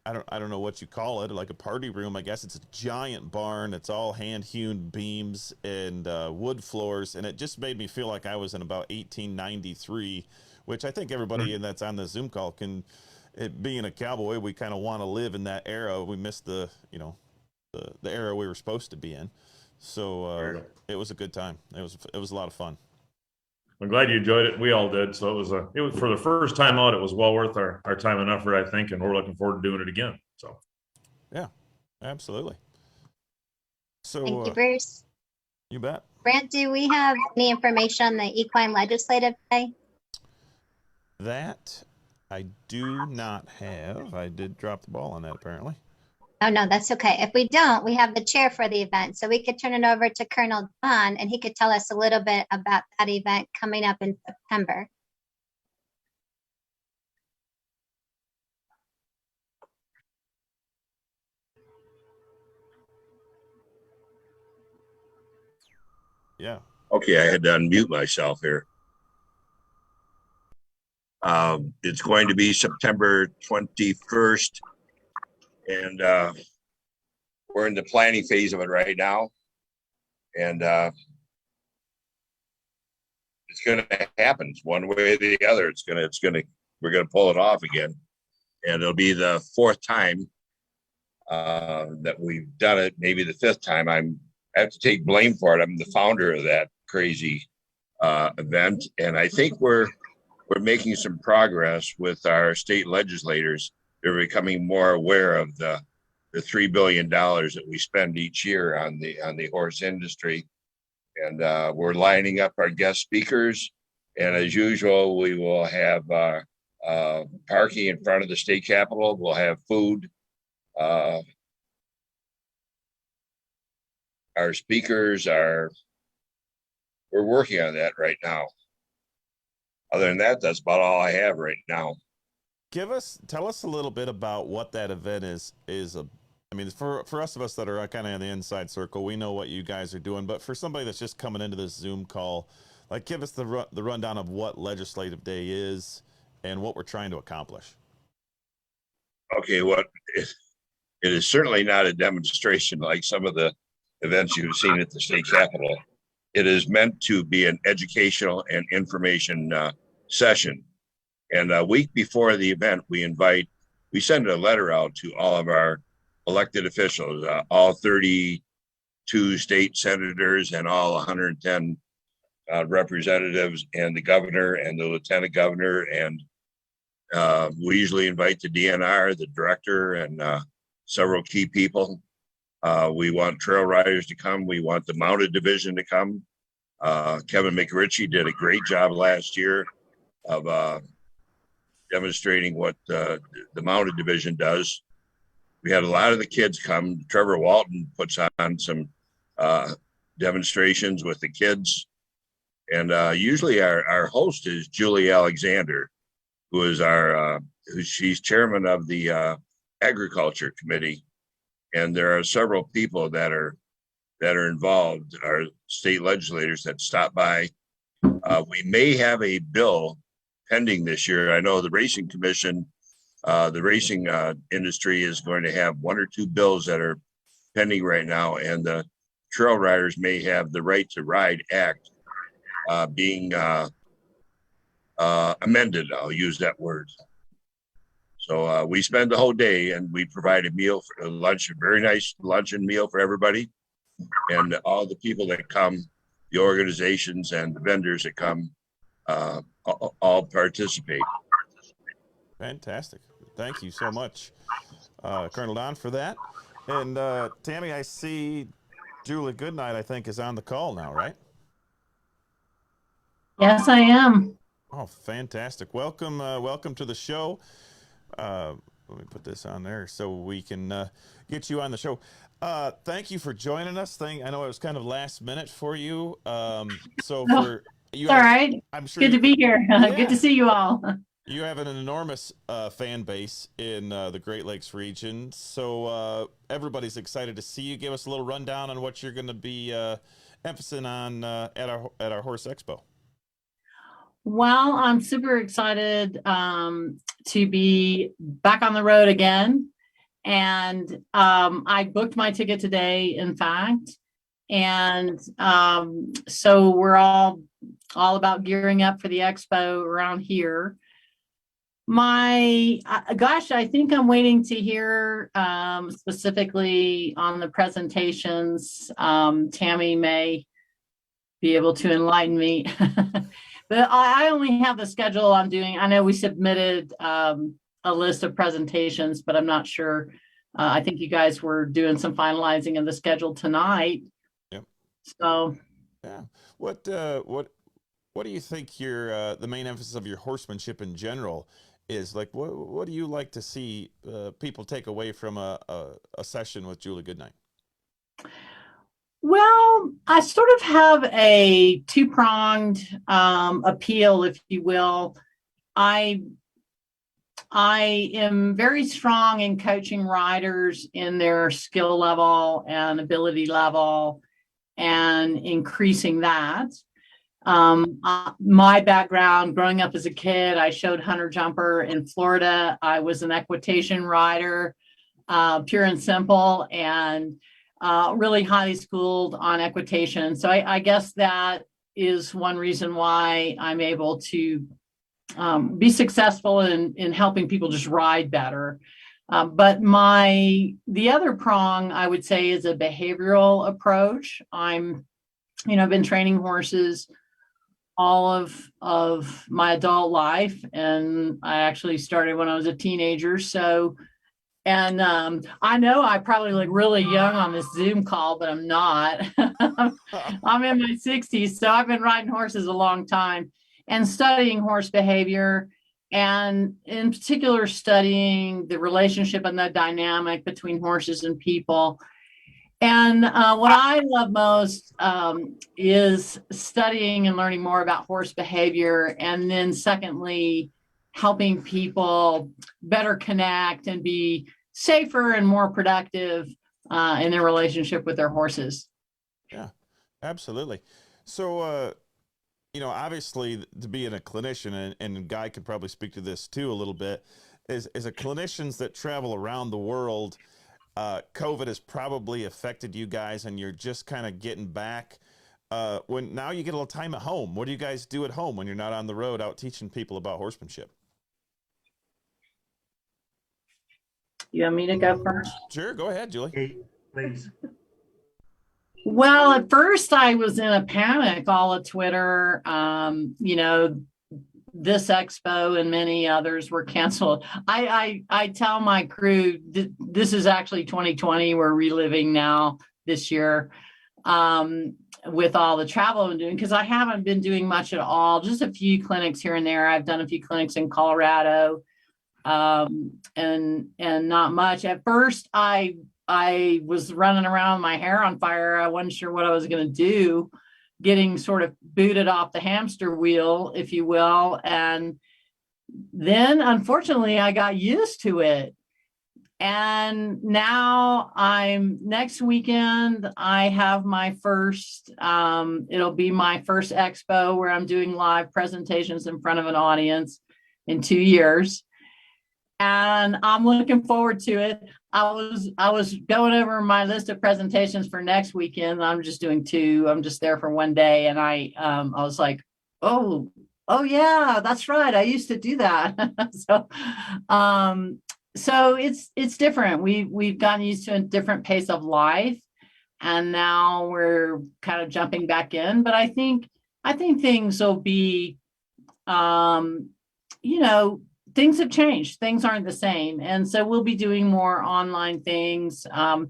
I don't know what you call it, like a party room. I guess it's a giant barn. It's all hand-hewn beams and wood floors, and it just made me feel like I was in about 1893, which I think everybody that's on the Zoom call can. Being a cowboy, we kind of want to live in that era. We missed the era we were supposed to be in, so it was a good time. It was a lot of fun. I'm glad you enjoyed it. We all did. So it was for the first time out. It was well worth our time and effort, I think, and we're looking forward to doing it again. So, yeah, absolutely. So Thank you, Bruce. you bet. Brant, do we have any information on the equine legislative day? That I do not have. I did drop the ball on that apparently. Oh, no, that's okay. If we don't, we have the chair for the event. So we could turn it over to Colonel Don and he could tell us a little bit about that event coming up in September. Yeah. Okay, I had to unmute myself here. It's going to be September 21st, and we're in the planning phase of it right now. And it's going to happen one way or the other. We're going to pull it off again. And it'll be the fourth time that we've done it, maybe the fifth time. I have to take blame for it. I'm the founder of that crazy event. And I think we're making some progress with our state legislators. They're becoming more aware of the $3 billion that we spend each year on the horse industry. And we're lining up our guest speakers. And as usual, we will have parking in front of the state capitol. We'll have food. Our speakers we're working on that right now. Other than that, that's about all I have right now. Tell us a little bit about what that event is. I mean, for us of us that are kind of in the inside circle, we know what you guys are doing, but for somebody that's just coming into this Zoom call, like give us the rundown of what Legislative Day is and what we're trying to accomplish. Okay, it is certainly not a demonstration like some of the events you've seen at the state capitol. It is meant to be an educational and information session. And a week before the event, we send a letter out to all of our elected officials, all 32 state senators and all 110 representatives, and the governor and the lieutenant governor. And we usually invite the DNR, the director, and several key people. We want trail riders to come. We want the mounted division to come. Kevin McRitchie did a great job last year of demonstrating what the mounted division does. We had a lot of the kids come. Trevor Walton puts on some demonstrations with the kids. And usually our host is Julie Alexander, who is she's chairman of the agriculture committee. And there are several people that are involved, our state legislators that stop by. We may have a bill pending this year. I know the racing commission, the racing industry is going to have one or two bills that are pending right now, and the Trail Riders may have the Right to Ride Act being amended. I'll use that word. So we spend the whole day, and we provide a meal for lunch, a very nice lunch and meal for everybody. And all the people that come, the organizations and the vendors that come, all participate. Fantastic. Thank you so much, Colonel Don, for that. And Tammy, I see Julie Goodnight, I think, is on the call now, right? Yes, I am. Oh, fantastic. Welcome to the show. Let me put this on there so we can get you on the show. Thank you for joining us. I know it was kind of last minute for you. So for you, all right. I'm sure good to be here. Yeah. Good to see you all. You have an enormous fan base in the Great Lakes region. So everybody's excited to see you. Give us a little rundown on what you're going to be emphasizing on at our Horse Expo. Well, I'm super excited to be back on the road again. And I booked my ticket today, in fact. And so we're all about gearing up for the expo around here. I think I'm waiting to hear specifically on the presentations. Tammy may be able to enlighten me. But I only have the schedule I'm doing. I know we submitted a list of presentations, but I'm not sure I think you guys were doing some finalizing of the schedule tonight. Yep. So Yeah. What do you think your the main emphasis of your horsemanship in general is? Like, what do you like to see people take away from a session with Julie Goodnight? well, I sort of have a two-pronged appeal, if you will. I am very strong in coaching riders in their skill level and ability level and increasing that. My background growing up as a kid, I showed hunter jumper in Florida. I was an equitation rider, pure and simple, and really highly schooled on equitation. So I guess that is one reason why I'm able to be successful in helping people just ride better. But the other prong, I would say, is a behavioral approach. I've been training horses all of my adult life, and I actually started when I was a teenager. So, and I know I probably look really young on this Zoom call, but I'm not. I'm in my 60s, so I've been riding horses a long time and studying horse behavior, and in particular studying the relationship and the dynamic between horses and people. And what I love most is studying and learning more about horse behavior, and then secondly, helping people better connect and be safer and more productive in their relationship with their horses. Yeah, absolutely. So, obviously, to be a clinician, and Guy could probably speak to this too a little bit, is a clinicians that travel around the world. COVID has probably affected you guys, and you're just kind of getting back. When now you get a little time at home. What do you guys do at home when you're not on the road out teaching people about horsemanship? You want me to go first? Sure, go ahead, Julie. Hey, please. Well, at first I was in a panic. All of Twitter, this expo and many others were canceled. I tell my crew this is actually 2020. We're reliving now this year with all the travel I'm doing, because I haven't been doing much at all. Just a few clinics here and there. I've done a few clinics in Colorado, and not much. At first, I was running around with my hair on fire. I wasn't sure what I was going to do, getting sort of booted off the hamster wheel, if you will. And then unfortunately I got used to it. And now next weekend, I have my first, it'll be my first expo where I'm doing live presentations in front of an audience in 2 years. And I'm looking forward to it. I was going over my list of presentations for next weekend. I'm just doing 2. I'm just there for 1 day, and I was like, oh yeah, that's right. I used to do that. So it's different. We've gotten used to a different pace of life, and now we're kind of jumping back in. But I think things will be, things have changed. Things aren't the same. And so we'll be doing more online things. I've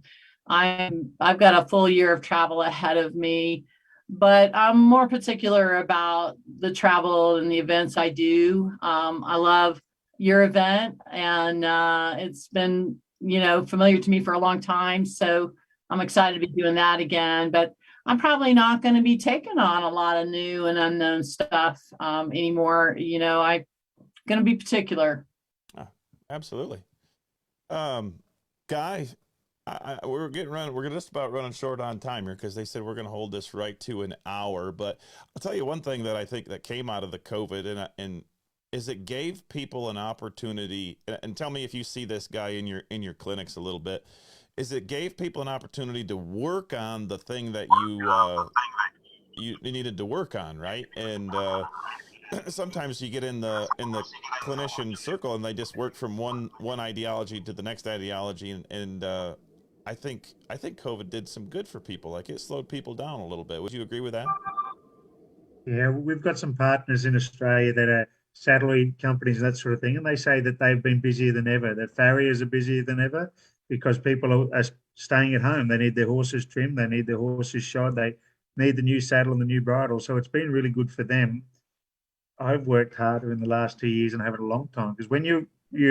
got a full year of travel ahead of me, but I'm more particular about the travel and the events I do. I love your event, and it's been, familiar to me for a long time. So I'm excited to be doing that again, but I'm probably not going to be taking on a lot of new and unknown stuff anymore. I'm going to be particular. Absolutely. Guy, we're just about running short on time here, because they said we're going to hold this right to an hour. But I'll tell you one thing that I think that came out of the COVID and is it gave people an opportunity, and tell me if you see this, Guy, in your clinics a little bit, is it gave people an opportunity to work on the thing that you needed to work on, right? And sometimes you get in the clinician circle and they just work from one ideology to the next ideology, and I think COVID did some good for people. Like, it slowed people down a little bit. Would you agree with that? Yeah, we've got some partners in Australia that are satellite companies and that sort of thing, and they say that they've been busier than ever, that farriers are busier than ever, because people are staying at home. They need their horses trimmed. They need their horses shod. They need the new saddle and the new bridle. So it's been really good for them. I've worked harder in the last 2 years and I have it a long time, because when you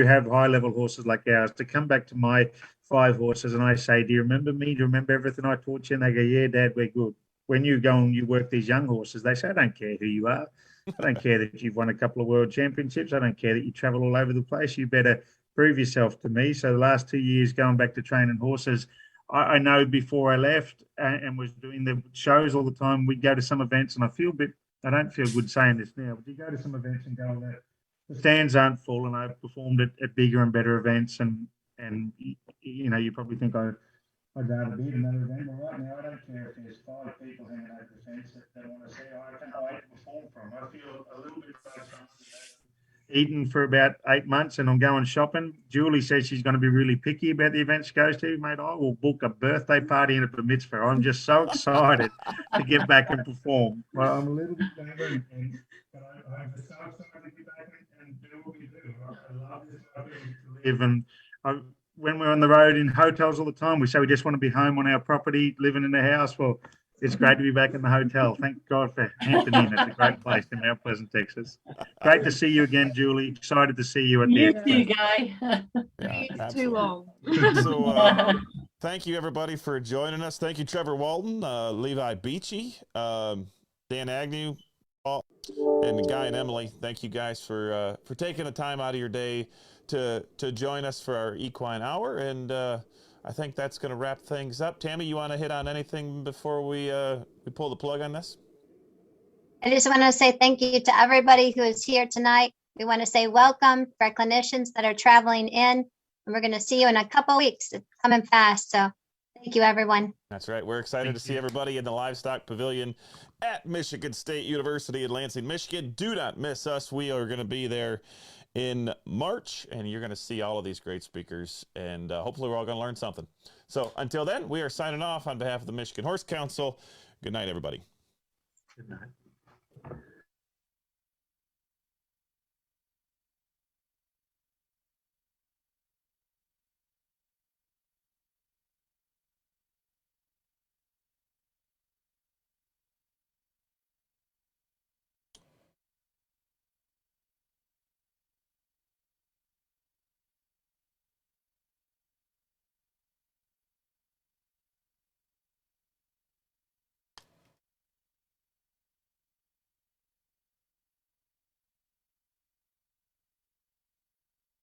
have high level horses like ours, to come back to my 5 horses and I say, do you remember me? Do you remember everything I taught you? And they go, yeah, Dad, we're good. When you go and you work these young horses, they say, I don't care who you are. I don't care that you've won a couple of world championships. I don't care that you travel all over the place. You better prove yourself to me. So the last 2 years going back to training horses, I know before I left and was doing the shows all the time, we'd go to some events, and I don't feel good saying this now, but you go to some events and go, the stands aren't full, and I've performed at bigger and better events, and you know, you probably think I'd rather be at another event. Well, right now, I don't care if there's 5 people hanging over the fence that want to see. I can wait to perform from. I feel a little bit like eaten for about 8 months and I'm going shopping. Julie says she's going to be really picky about the events she goes to. Mate, I will book a birthday party and a bar mitzvah. I'm just so excited to get back and perform. Well, I'm a little bit younger, but I'm just so excited to get back and do what we do. I love this to live. And when we're on the road in hotels all the time, we say we just want to be home on our property, living in the house. Well, it's great to be back in the hotel. Thank God for Hampton Inn. It's a great place in Mount Pleasant, Texas. Great to see you again, Julie. Excited to see you at the You expo. too, Guy. Yeah, Too long. So thank you, everybody, for joining us. Thank you, Trevor Walton, Levi Beechy, Dan Agnew, Paul, and Guy and Emily. Thank you guys for taking the time out of your day to join us for our equine hour. And I think that's going to wrap things up. Tammy, you want to hit on anything before we pull the plug on this? I just want to say thank you to everybody who is here tonight. We want to say welcome for our clinicians that are traveling in, and we're going to see you in a couple weeks. It's coming fast, so thank you, everyone. That's right. We're excited to see everybody in the Livestock Pavilion at Michigan State University in Lansing, Michigan. Do not miss us. We are going to be there in March, and you're going to see all of these great speakers, and hopefully we're all going to learn something. So until then, we are signing off on behalf of the Michigan Horse Council. Good night, everybody. Good night.